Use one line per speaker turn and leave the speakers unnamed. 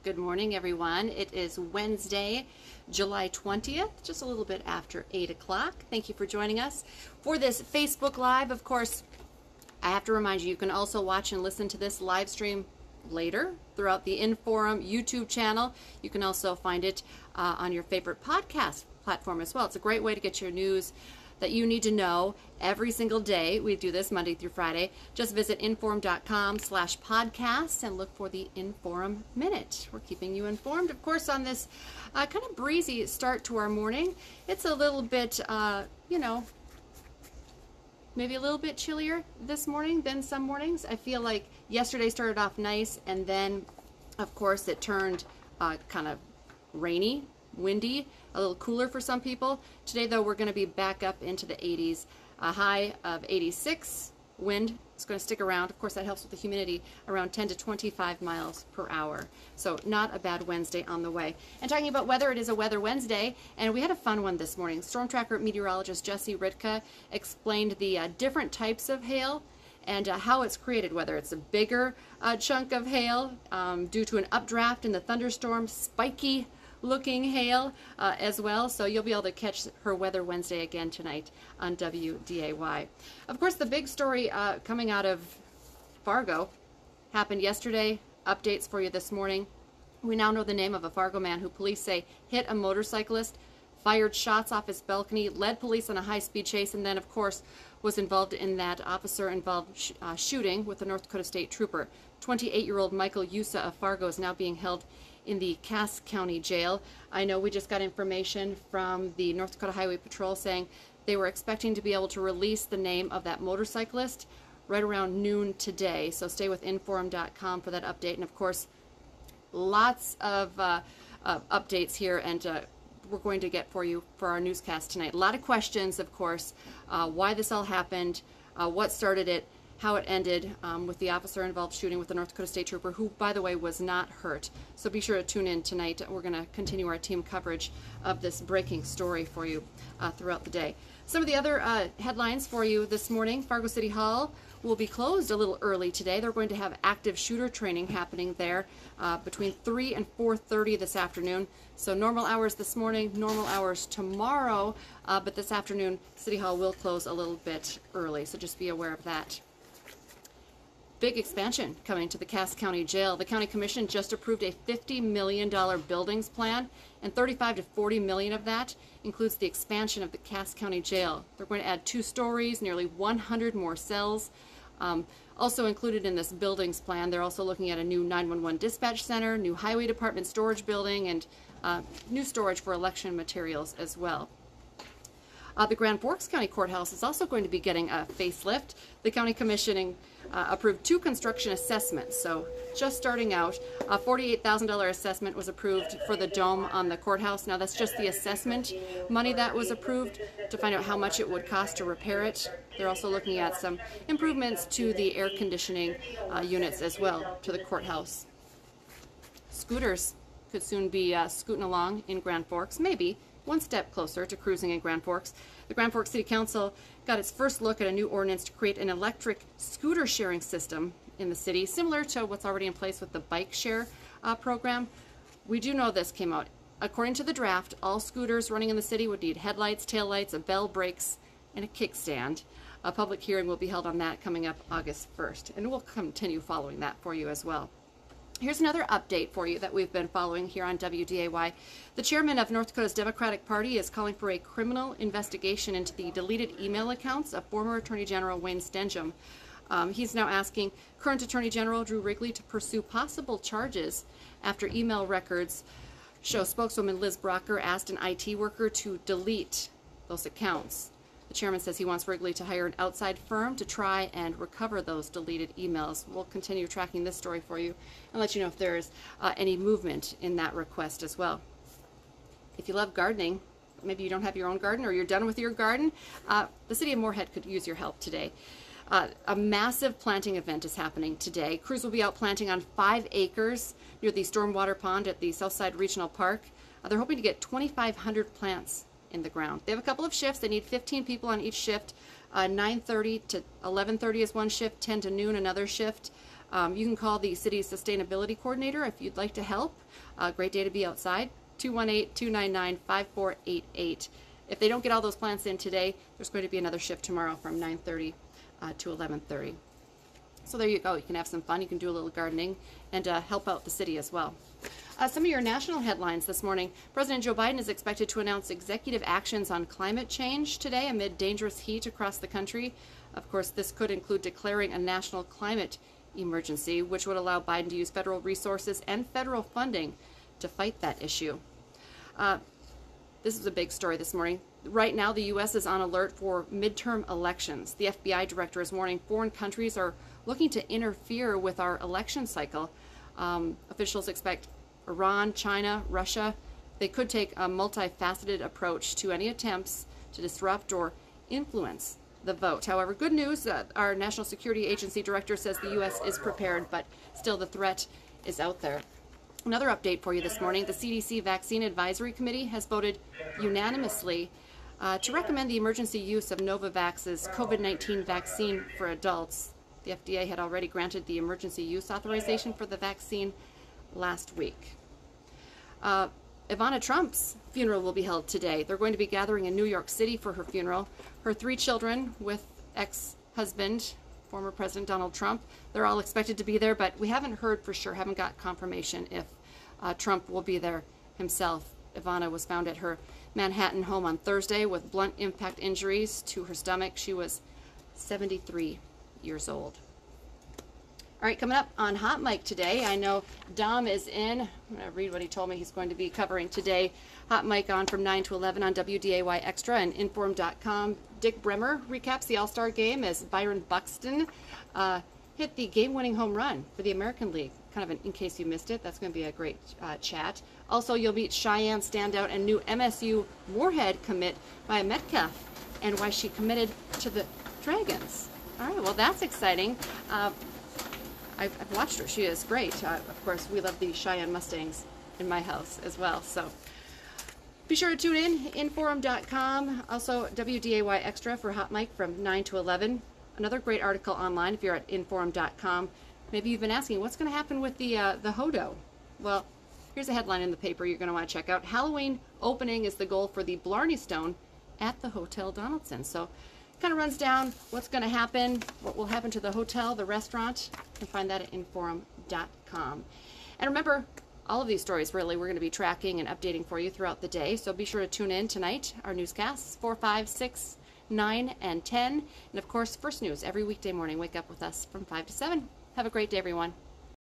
Good morning, everyone. It is Wednesday, July 20th, just a little bit after 8 o'clock. Thank you for joining us for this Facebook Live. Of course, I have to remind you, you can also watch and listen to this live stream later throughout the InForum YouTube channel. You can also find it on your favorite podcast platform as well. It's a great way to get your news that you need to know every single day. We do this Monday through Friday. Just visit inforum.com/podcast and look for the InForum Minute. We're keeping you informed, of course, on this kind of breezy start to our morning. It's a little bit, maybe a little bit chillier this morning than some mornings. I feel like yesterday started off nice, and then, of course, it turned kind of rainy, windy, a little cooler for some people. Today, though, we're going to be back up into the 80s, a high of 86. Wind is going to stick around. Of course, that helps with the humidity, around 10 to 25 miles per hour. So not a bad Wednesday on the way. And talking about weather, it is a Weather Wednesday, and we had a fun one this morning. Storm Tracker meteorologist Jesse Ritka explained the different types of hail and how it's created, whether it's a bigger chunk of hail due to an updraft in the thunderstorm, spiky looking hail as well. So you'll be able to catch her Weather Wednesday again tonight on WDAY. Of course, the big story coming out of Fargo happened yesterday. Updates for you this morning. We now know the name of a Fargo man who police say hit a motorcyclist, fired shots off his balcony, led police on a high-speed chase, and then, of course, was involved in that officer-involved shooting with a North Dakota State trooper. 28-year-old Michael Yusa of Fargo is now being held in the Cass County Jail. I know we just got information from the North Dakota Highway Patrol saying they were expecting to be able to release the name of that motorcyclist right around noon today. So stay with inforum.com for that update. And of course, lots of updates here, and we're going to get for you for our newscast tonight. A lot of questions, of course, why this all happened, what started it, how it ended with the officer-involved shooting with the North Dakota State Trooper, who, by the way, was not hurt. So be sure to tune in tonight. We're going to continue our team coverage of this breaking story for you throughout the day. Some of the other headlines for you this morning. Fargo City Hall will be closed a little early today. They're going to have active shooter training happening there between 3 and 4:30 this afternoon. So normal hours this morning, normal hours tomorrow, but this afternoon City Hall will close a little bit early. So just be aware of that. Big expansion coming to the Cass County Jail. The County Commission just approved a $50 million buildings plan, and $35 to $40 million of that includes the expansion of the Cass County Jail. They're going to add 2 stories, nearly 100 more cells. Also included in this buildings plan, they're also looking at a new 911 dispatch center, new highway department storage building, and new storage for election materials as well. The Grand Forks County Courthouse is also going to be getting a facelift. The County Commission approved 2 construction assessments. So just starting out, a $48,000 assessment was approved for the dome on the courthouse. Now that's just the assessment money that was approved to find out how much it would cost to repair it. They're also looking at some improvements to the air conditioning units as well to the courthouse. Scooters could soon be scooting along in Grand Forks, maybe one step closer to cruising in Grand Forks. The Grand Forks City Council got its first look at a new ordinance to create an electric scooter sharing system in the city, similar to what's already in place with the bike share program. We do know this came out. According to the draft, all scooters running in the city would need headlights, taillights, a bell, brakes, and a kickstand. A public hearing will be held on that coming up August 1st, and we'll continue following that for you as well. Here's another update for you that we've been following here on WDAY. The chairman of North Dakota's Democratic Party is calling for a criminal investigation into the deleted email accounts of former Attorney General Wayne Stenehjem. He's now asking current Attorney General Drew Wrigley to pursue possible charges after email records show spokeswoman Liz Brocker asked an IT worker to delete those accounts. The chairman says he wants Wrigley to hire an outside firm to try and recover those deleted emails. We'll continue tracking this story for you and let you know if there's any movement in that request as well. If you love gardening, maybe you don't have your own garden or you're done with your garden, the city of Moorhead could use your help today. A massive planting event is happening today. Crews will be out planting on 5 acres near the Stormwater Pond at the Southside Regional Park. They're hoping to get 2,500 plants in the ground. They have a couple of shifts. They need 15 people on each shift. 9:30 to 11:30 is one shift, 10 to noon another shift. You can call the city's sustainability coordinator if you'd like to help. Great day to be outside, 218-299-5488. If they don't get all those plants in today, there's going to be another shift tomorrow from 9:30 to 11:30. So there you go. You can have some fun. You can do a little gardening and help out the city as well. Some of your national headlines this morning. President Joe Biden is expected to announce executive actions on climate change today amid dangerous heat across the country. Of course, this could include declaring a national climate emergency, which would allow Biden to use federal resources and federal funding to fight that issue. This is a big story this morning. Right now, the U.S. is on alert for midterm elections. The FBI director is warning foreign countries are looking to interfere with our election cycle. Officials expect Iran, China, Russia, they could take a multifaceted approach to any attempts to disrupt or influence the vote. However, good news, our National Security Agency director says the U.S. is prepared, but still the threat is out there. Another update for you this morning. The CDC Vaccine Advisory Committee has voted unanimously to recommend the emergency use of Novavax's COVID-19 vaccine for adults. The FDA had already granted the emergency use authorization for the vaccine last week. Ivana Trump's funeral will be held today. They're going to be gathering in New York City for her funeral. Her 3 children with ex-husband, former President Donald Trump, they're all expected to be there, but we haven't heard for sure, haven't got confirmation if Trump will be there himself. Ivana was found at her Manhattan home on Thursday with blunt impact injuries to her stomach. She was 73 years old. All right, coming up on Hot Mic today, I know Dom is in. I'm going to read what he told me he's going to be covering today. Hot Mic on from 9 to 11 on WDAY Extra and InForum.com. Dick Bremer recaps the All-Star game as Byron Buxton hit the game-winning home run for the American League. Kind of in case you missed it, that's going to be a great chat. Also, you'll meet Cheyenne standout and new MSU Moorhead commit Maya Metcalf and why she committed to the Dragons. All right, well, that's exciting. I've watched her. She is great. Of course, we love the Cheyenne Mustangs in my house as well. So be sure to tune in, InForum.com. Also, WDAY Extra for Hot Mic from 9 to 11. Another great article online if you're at InForum.com. Maybe you've been asking, what's going to happen with the Hodo? Well, here's a headline in the paper you're going to want to check out. Halloween opening is the goal for the Blarney Stone at the Hotel Donaldson. So kind of runs down what's going to happen, what will happen to the hotel, the restaurant. You can find that at InForum.com. And remember, all of these stories, really, we're going to be tracking and updating for you throughout the day. So be sure to tune in tonight. Our newscasts, 4, 5, 6, 9, and 10. And, of course, First News every weekday morning. Wake up with us from 5 to 7. Have a great day, everyone.